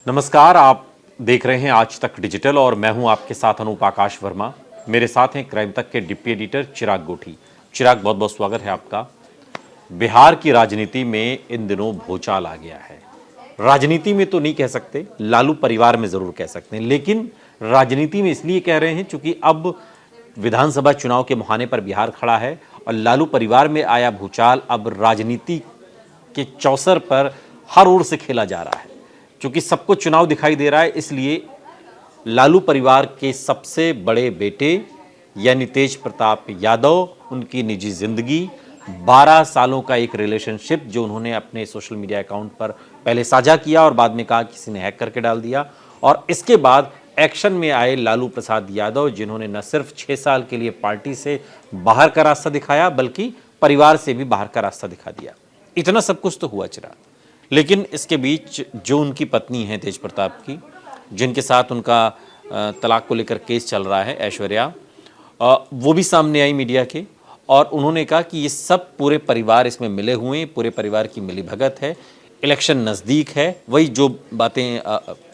नमस्कार, आप देख रहे हैं आज तक डिजिटल और मैं हूं आपके साथ अनूप आकाश वर्मा। मेरे साथ हैं क्राइम तक के डिप्टी एडिटर चिराग गोठी। चिराग, बहुत बहुत स्वागत है आपका। बिहार की राजनीति में इन दिनों भूचाल आ गया है। राजनीति में तो नहीं कह सकते, लालू परिवार में जरूर कह सकते हैं, लेकिन राजनीति में इसलिए कह रहे हैं क्योंकि अब विधानसभा चुनाव के मुहाने पर बिहार खड़ा है और लालू परिवार में आया भूचाल अब राजनीति के चौसर पर हर ओर से खेला जा रहा है। क्योंकि सबको चुनाव दिखाई दे रहा है, इसलिए लालू परिवार के सबसे बड़े बेटे यानी तेज प्रताप यादव, उनकी निजी जिंदगी, 12 सालों का एक रिलेशनशिप जो उन्होंने अपने सोशल मीडिया अकाउंट पर पहले साझा किया और बाद में कहा किसी ने हैक करके डाल दिया, और इसके बाद एक्शन में आए लालू प्रसाद यादव, जिन्होंने न सिर्फ 6 साल के लिए पार्टी से बाहर का रास्ता दिखाया बल्कि परिवार से भी बाहर का रास्ता दिखा दिया। इतना सब कुछ तो हुआ चिराग, लेकिन इसके बीच जो उनकी पत्नी है तेज प्रताप की, जिनके साथ उनका तलाक को लेकर केस चल रहा है, ऐश्वर्या, वो भी सामने आई मीडिया के, और उन्होंने कहा कि ये सब पूरे परिवार इसमें मिले हुए हैं, पूरे परिवार की मिलीभगत है, इलेक्शन नज़दीक है। वही जो बातें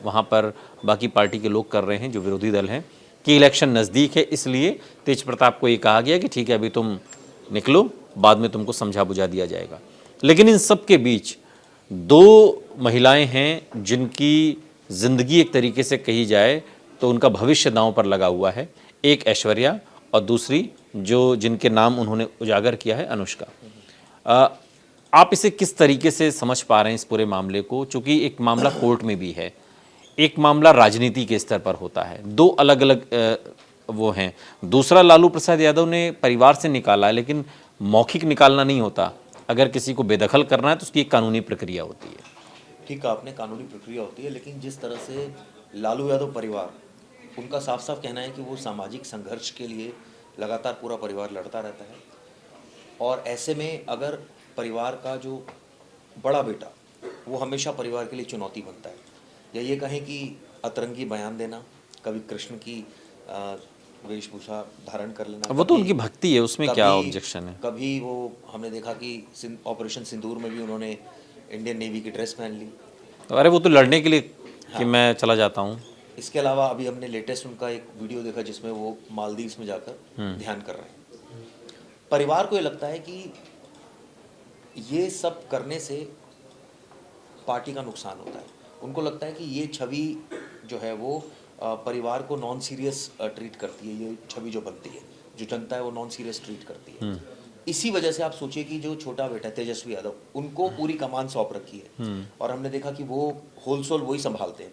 वहाँ पर बाकी पार्टी के लोग कर रहे हैं, जो विरोधी दल हैं, कि इलेक्शन नज़दीक है, इसलिए तेज प्रताप को ये कहा गया कि ठीक है अभी तुम निकलो, बाद में तुमको समझा बुझा दिया जाएगा। लेकिन इन सब के बीच दो महिलाएं हैं जिनकी जिंदगी एक तरीके से कही जाए तो उनका भविष्य दांव पर लगा हुआ है। एक ऐश्वर्या और दूसरी जो जिनके नाम उन्होंने उजागर किया है, अनुष्का। आप इसे किस तरीके से समझ पा रहे हैं इस पूरे मामले को? चूंकि एक मामला कोर्ट में भी है, एक मामला राजनीति के स्तर पर होता है, दो अलग अलग वो हैं। दूसरा, लालू प्रसाद यादव ने परिवार से निकाला है, लेकिन मौखिक निकालना नहीं होता। अगर किसी को बेदखल करना है तो उसकी एक कानूनी प्रक्रिया होती है। ठीक है, आपने कानूनी प्रक्रिया होती है, लेकिन जिस तरह से लालू यादव परिवार, उनका साफ साफ कहना है कि वो सामाजिक संघर्ष के लिए लगातार पूरा परिवार लड़ता रहता है, और ऐसे में अगर परिवार का जो बड़ा बेटा वो हमेशा परिवार के लिए चुनौती बनता है, या ये कहें कि अतरंगी बयान देना, कभी कृष्ण की वेशभूषा धारण कर लेना, वो तो उनकी भक्ति है, उसमें क्या ऑब्जेक्शन है? कभी वो हमने देखा कि ऑपरेशन सिंदूर में भी उन्होंने इंडियन नेवी की ड्रेस पहन ली। अरे वो तो लड़ने के लिए कि मैं चला जाता हूँ। इसके अलावा अभी हमने लेटेस्ट उनका एक वीडियो देखा जिसमें वो मालदीव्स में जाकर ध्यान कर रहे हैं। परिवार को ये लगता है कि ये सब करने से पार्टी का नुकसान होता है। उनको लगता है कि ये छवि जो है वो परिवार को नॉन सीरियस ट्रीट करती है। ये छवि जो बनती है, जो जनता है वो नॉन सीरियस ट्रीट करती है। इसी वजह से आप सोचिए कि जो छोटा बेटा तेजस्वी यादव, उनको पूरी कमान सौंप रखी है, और हमने देखा कि वो होल सोल वही संभालते हैं।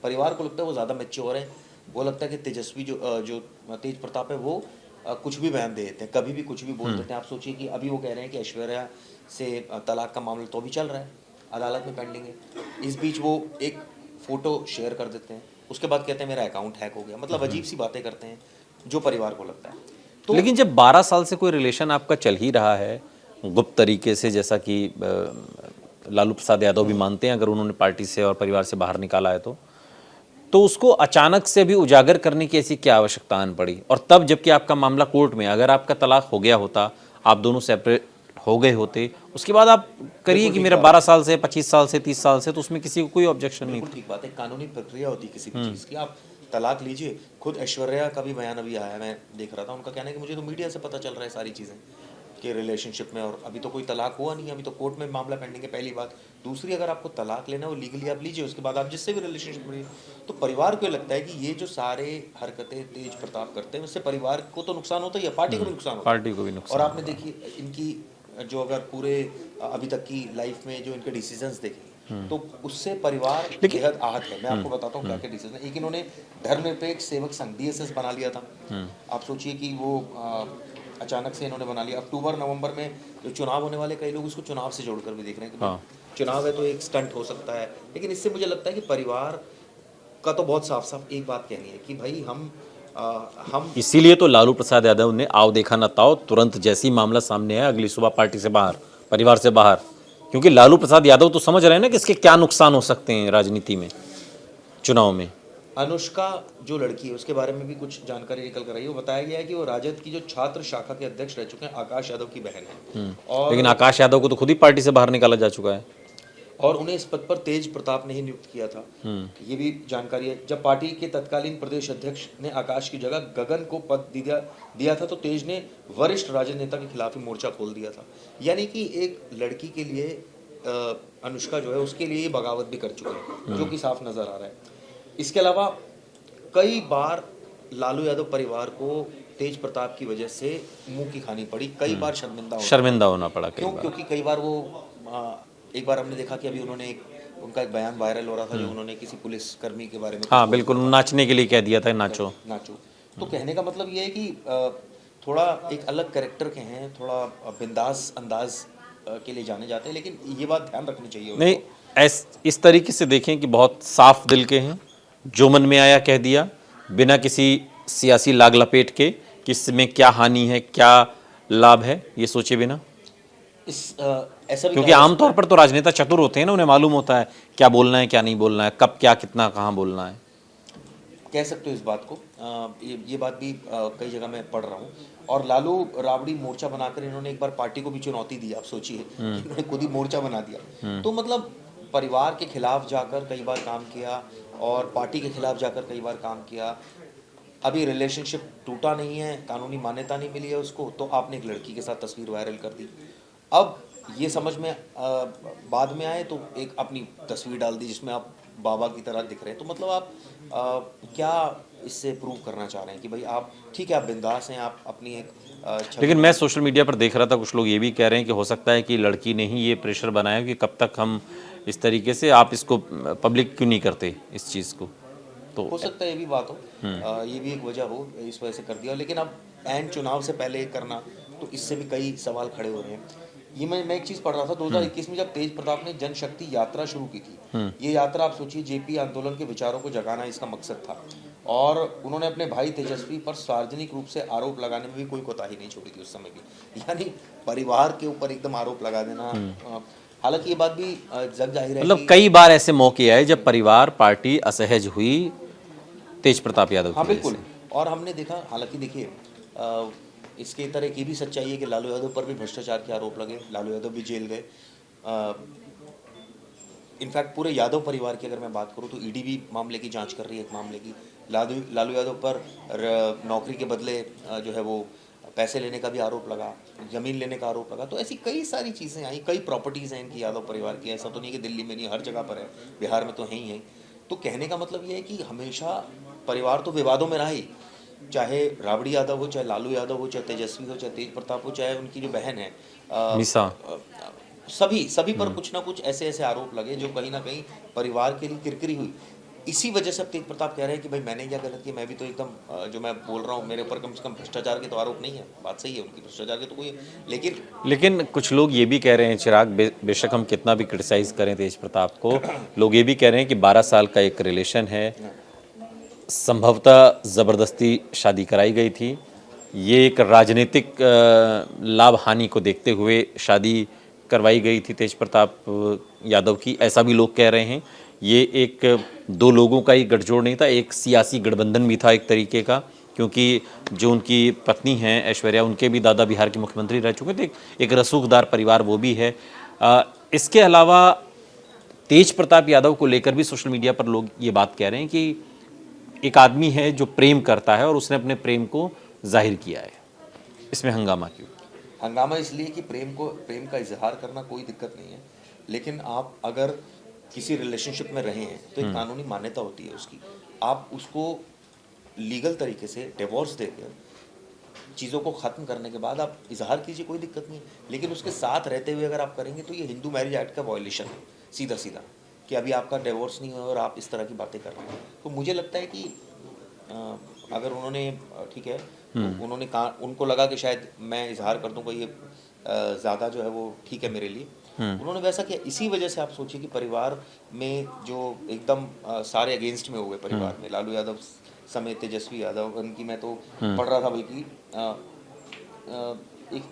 परिवार को लगता है वो ज़्यादा मैच्योर है, वो लगता है कि तेजस्वी जो तेज प्रताप है वो कुछ भी बयान दे देते हैं, कभी भी कुछ भी बोल देते हैं। आप सोचिए कि अभी वो कह रहे हैं कि ऐश्वर्या से तलाक का मामला तो भी चल रहा है, अदालत में पेंडिंग है। इस बीच वो एक फ़ोटो शेयर कर देते हैं, उसके बाद कहते हैं मेरा अकाउंट हैक हो गया। मतलब अजीब सी बातें करते हैं जो परिवार को लगता है। तो लेकिन जब 12 साल से कोई रिलेशन आपका चल ही रहा है गुप्त तरीके से, जैसा कि लालू प्रसाद यादव भी मानते हैं, अगर उन्होंने पार्टी से और परिवार से बाहर निकाला है तो उसको अचानक से भी उजागर करने की ऐसी क्या आवश्यकता आन पड़ी? और तब जबकि आपका मामला कोर्ट में, अगर आपका तलाक हो गया होता, आप दोनों सेपरेट हो गए होते, उसके बाद आप करिए कि मेरा 12 साल से, 25 साल से, 30 साल से, तो उसमें किसी को कोई ऑब्जेक्शन नहीं। ठीक बात है, कानूनी प्रक्रिया होती है किसी भी चीज़ की। आप तलाक लीजिए। खुद ऐश्वर्या का भी बयान अभी आया, मैं देख रहा था, उनका कहना है कि मुझे तो मीडिया से पता चल रहा है सारी चीज़ें कि रिलेशनशिप में, और अभी तो कोई तलाक हुआ नहीं, अभी तो कोर्ट में मामला पेंडिंग है, पहली बात। दूसरी, अगर आपको तलाक लेना है वो लीगली आप लीजिए, उसके बाद आप जिससे भी रिलेशनशिप में। तो परिवार को लगता है कि ये जो सारे हरकतें तेज प्रताप करते हैं उससे परिवार को तो नुकसान होता ही है, पार्टी को भी नुकसान होता है। पार्टी को भी नुकसान। और आपने देखिए इनकी जो अगर पूरे अभी तक की लाइफ में जो इनके डिसीजंस देखे तो उससे परिवार बेहद आहत है। मैं आपको बताता हूँ क्या क्या डिसीजन। एक, इन्होंने धर्मनिरपेक्ष सेवक संघ DSS बना लिया था। आप सोचिए कि वो अचानक से इन्होंने बना लिया। अक्टूबर नवंबर में जो चुनाव होने वाले, कई लोग उसको चुनाव से जोड़कर भी देख रहे हैं कि चुनाव है तो एक स्टंट हो सकता है। लेकिन इससे मुझे लगता है कि परिवार का तो बहुत साफ साफ एक बात कहनी है कि भाई हम इसीलिए तो लालू प्रसाद यादव ने आओ देखा न ताओ, तुरंत जैसी मामला सामने आया अगली सुबह पार्टी से बाहर, परिवार से बाहर। क्योंकि लालू प्रसाद यादव तो समझ रहे हैं ना कि इसके क्या नुकसान हो सकते हैं राजनीति में, चुनाव में। अनुष्का जो लड़की है उसके बारे में भी कुछ जानकारी निकल कर आई है। वो बताया गया है कि वो राजद की जो छात्र शाखा के अध्यक्ष रह चुके हैं, आकाश यादव की बहन है। और लेकिन आकाश यादव को तो खुद ही पार्टी से बाहर निकाला जा चुका है। और उन्हें इस पद पर तेज प्रताप ने ही नियुक्त किया था। ये भी जानकारी है। जब पार्टी के तत्कालीन प्रदेश अध्यक्ष ने आकाश की जगह गगन को पद दिया था तो तेज ने वरिष्ठ राजनेता के खिलाफ ही मोर्चा खोल दिया था। यानी कि एक लड़की के लिए अनुष्का जो है उसके लिए बगावत भी कर चुके हैं, जो कि साफ नजर आ रहा है। इसके अलावा कई बार लालू यादव परिवार को तेज प्रताप की वजह से मुंह की खानी पड़ी, कई बार शर्मिंदा होना पड़ा कई क्यों? बार। क्योंकि कई बार वो एक बार हमने देखा कि अभी उन्होंने उनका एक बयान वायरल हो रहा था, जो उन्होंने किसी पुलिस कर्मी के बारे में हाँ बिल्कुल, नाचने के लिए कह दिया था, नाचो। तो कहने का मतलब ये है कि थोड़ा एक अलग कैरेक्टर के हैं, थोड़ा बिंदास अंदाज के लिए जाने जाते हैं, लेकिन ये बात ध्यान रखनी चाहिए नहीं, उनको। इस तरीके से देखें कि बहुत साफ दिल के हैं, जो मन में आया कह दिया, बिना किसी सियासी लाग लपेट के कि इसमें क्या हानि है क्या लाभ है, ये सोचे बिना। ऐसा भी क्योंकि आमतौर पर तो राजनेता चतुर होते हैं ना, उन्हें मालूम होता है क्या बोलना है क्या नहीं बोलना है, कब क्या कितना कहाँ बोलना है। कह सकते हो इस बात को। ये बात भी कई जगह मैं पढ़ रहा हूँ। और लालू राबड़ी मोर्चा बनाकर इन्होंने एक बार पार्टी को भी चुनौती दी। आप सोचिए, इन्होंने खुद ही मोर्चा बना दिया। तो मतलब परिवार के खिलाफ जाकर कई बार काम किया और पार्टी के खिलाफ जाकर कई बार काम किया। अभी रिलेशनशिप टूटा नहीं है, कानूनी मान्यता नहीं मिली है उसको, तो आपने एक लड़की के साथ तस्वीर वायरल कर दी। अब ये समझ में बाद में आए तो एक अपनी तस्वीर डाल दी जिसमें आप बाबा की तरह दिख रहे हैं। तो मतलब आप क्या इससे प्रूव करना चाह रहे हैं कि भाई आप ठीक है, आप बिंदास हैं, आप अपनी एक लेकिन मैं सोशल मीडिया पर देख रहा था, कुछ लोग ये भी कह रहे हैं कि हो सकता है कि लड़की ने ही ये प्रेशर बनाया कि कब तक हम इस तरीके से, आप इसको पब्लिक क्यों नहीं करते इस चीज़ को। तो हो सकता है ये भी बात हो, ये भी एक वजह हो, इस वजह से कर दिया। लेकिन अब एंड चुनाव से पहले करना, तो इससे भी कई सवाल खड़े हो रहे हैं। ये मैं एक चीज़ पढ़ रहा था, 2021 में जब तेज प्रताप ने जनशक्ति यात्रा शुरू की थी, ये यात्रा आप सोचिए जेपी आंदोलन के विचारों को जगाना इसका मकसद था। और उन्होंने अपने भाई तेजस्वी पर सार्वजनिक रूप से आरोप लगाने में भी कोई कोताही नहीं छोड़ी थी उस समय भी। यानी परिवार के ऊपर एकदम आरोप लगा देना। हालांकि ये बात भी जग जाहिर है मतलब कई बार ऐसे मौके आए जब परिवार पार्टी असहज हुई तेज प्रताप यादव हाँ की वजह बिल्कुल। से। और हमने देखा, हालांकि देखिए इसके तरह की भी सच्चाई है कि लालू यादव पर भी भ्रष्टाचार के आरोप लगे, लालू यादव भी जेल गए। इनफैक्ट पूरे यादव परिवार की अगर मैं बात करूं तो ईडी भी मामले की जांच कर रही है, एक मामले की। लालू यादव पर नौकरी के बदले जो है वो पैसे लेने का भी आरोप लगा, ज़मीन लेने का आरोप लगा। तो ऐसी कई सारी चीज़ें आई, कई प्रॉपर्टीज़ हैं इनकी यादव परिवार की। ऐसा तो नहीं कि दिल्ली में नहीं, हर जगह पर है, बिहार में तो है ही है। तो कहने का मतलब ये है कि हमेशा परिवार तो विवादों में रहा ही, चाहे राबड़ी यादव हो, चाहे लालू यादव हो, चाहे तेजस्वी हो, चाहे तेज प्रताप हो, चाहे उनकी जो बहन है मिसा। सभी पर कुछ ना कुछ ऐसे ऐसे आरोप लगे जो कहीं ना कहीं परिवार के लिए किरकिरी हुई। इसी वजह से अब तेज प्रताप कह रहे हैं कि भाई मैंने क्या गलत किया, मैं भी तो एकदम जो मैं बोल रहा हूँ मेरे ऊपर कम से कम भ्रष्टाचार के तो आरोप नहीं है। बात सही है उनकी, भ्रष्टाचार के तो कोई, लेकिन कुछ लोग ये भी कह रहे हैं चिराग, बेशक हम कितना भी क्रिटिसाइज करें तेज प्रताप को, लोग ये भी कह रहे हैं कि 12 साल का एक रिलेशन है, संभवतः ज़बरदस्ती शादी कराई गई थी, ये एक राजनीतिक लाभ हानि को देखते हुए शादी करवाई गई थी तेज प्रताप यादव की, ऐसा भी लोग कह रहे हैं। ये एक दो लोगों का ही गठजोड़ नहीं था, एक सियासी गठबंधन भी था एक तरीके का, क्योंकि जो उनकी पत्नी हैं ऐश्वर्या, उनके भी दादा बिहार के मुख्यमंत्री रह चुके थे, एक रसूखदार परिवार वो भी है। इसके अलावा तेज प्रताप यादव को लेकर भी सोशल मीडिया पर लोग ये बात कह रहे हैं कि एक आदमी है जो प्रेम करता है और उसने अपने प्रेम को जाहिर किया है, इसमें हंगामा क्यों? हंगामा इसलिए कि प्रेम का इजहार करना कोई दिक्कत नहीं है, लेकिन आप अगर किसी रिलेशनशिप में रहे हैं तो एक कानूनी मान्यता होती है उसकी। आप उसको लीगल तरीके से डिवोर्स देकर चीज़ों को ख़त्म करने के बाद आप इजहार कीजिए, कोई दिक्कत नहीं है। लेकिन उसके साथ रहते हुए अगर आप करेंगे तो ये हिंदू मैरिज एक्ट का वायलेशन है, सीधा सीधा, कि अभी आपका डिवोर्स नहीं हुआ और आप इस तरह की बातें कर रहे हैं। तो मुझे लगता है कि अगर उन्होंने ठीक है, तो उन्होंने कहा, उनको लगा कि शायद मैं इजहार कर दूंगा, ये ज़्यादा जो है वो ठीक है मेरे लिए, उन्होंने वैसा किया। इसी वजह से आप सोचिए कि परिवार में जो एकदम सारे अगेंस्ट में हो गए परिवार में, लालू यादव समेत तेजस्वी यादव, उनकी मैं तो पढ़ रहा था, बल्कि एक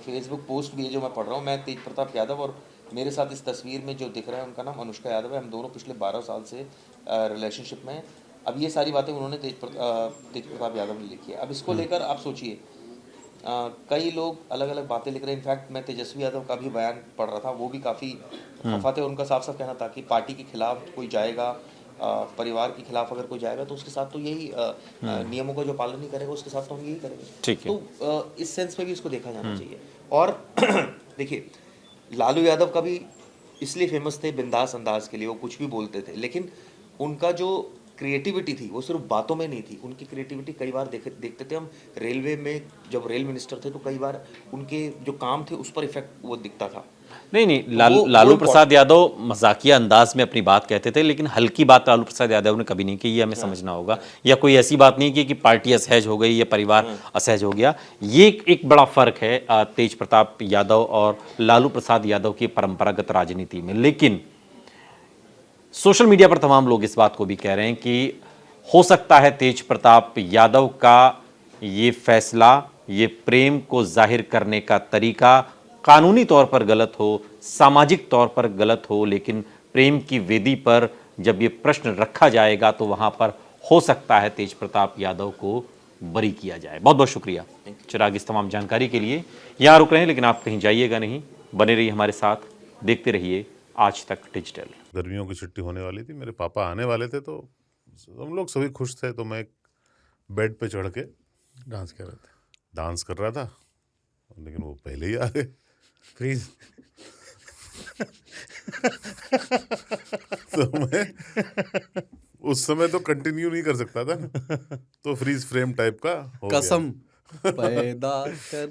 फेसबुक पोस्ट भी है जो मैं पढ़ रहा हूँ, मैं तेज प्रताप यादव और मेरे साथ इस तस्वीर में जो दिख रहा है उनका नाम अनुष्का यादव है, हम दोनों पिछले 12 साल से रिलेशनशिप में हैं। अब ये सारी बातें उन्होंने तेज प्रताप यादव ने लिखी है। अब इसको लेकर आप सोचिए, कई लोग अलग अलग बातें लिख रहे हैं। इनफैक्ट मैं तेजस्वी यादव का भी बयान पढ़ रहा था, वो भी काफ़ी खफा थे। उनका साफ साफ कहना था कि पार्टी के खिलाफ कोई जाएगा, परिवार के खिलाफ अगर कोई जाएगा तो उसके साथ तो यही नियमों का जो पालन नहीं करेगा उसके साथ तो हम यही करेंगे। ठीक है। तो इस सेंस में भी इसको देखा जाना चाहिए। और देखिए, लालू यादव का भी इसलिए फेमस थे बिंदास अंदाज के लिए, वो कुछ भी बोलते थे, लेकिन उनका जो क्रिएटिविटी थी वो सिर्फ बातों में नहीं थी। उनकी क्रिएटिविटी कई बार देखते थे हम रेलवे में, जब रेल मिनिस्टर थे तो कई बार उनके जो काम थे उस पर इफेक्ट वो दिखता था। नहीं नहीं, वो लालू important- प्रसाद यादव मजाकिया अंदाज में अपनी बात कहते थे, लेकिन हल्की बात लालू प्रसाद यादव ने कभी नहीं की, ये हमें समझना होगा। या कोई ऐसी बात नहीं की कि पार्टी असहज हो गई या परिवार असहज हो गया। ये एक बड़ा फर्क है तेज प्रताप यादव और लालू प्रसाद यादव की परंपरागत राजनीति में। लेकिन सोशल मीडिया पर तमाम लोग इस बात को भी कह रहे हैं कि हो सकता है तेज प्रताप यादव का ये फैसला, ये प्रेम को जाहिर करने का तरीका कानूनी तौर पर गलत हो, सामाजिक तौर पर गलत हो, लेकिन प्रेम की वेदी पर जब ये प्रश्न रखा जाएगा तो वहां पर हो सकता है तेज प्रताप यादव को बरी किया जाए। बहुत बहुत शुक्रिया चिराग इस तमाम जानकारी के लिए। यहाँ रुक रहे हैं लेकिन आप कहीं जाइएगा नहीं, बने रहिए हमारे साथ, देखते रहिए आज तक डिजिटल। गर्मियों की छुट्टी होने वाली थी, मेरे पापा आने वाले थे, तो हम लोग सभी खुश थे। तो मैं एक बेड पे चढ़ के डांस कर रहे थे, डांस कर रहा था, लेकिन वो पहले ही आ गए। फ्रीज। तो मैं उस समय तो कंटिन्यू नहीं कर सकता था ना, तो फ्रीज फ्रेम टाइप का हो गया। कसम पैदा कर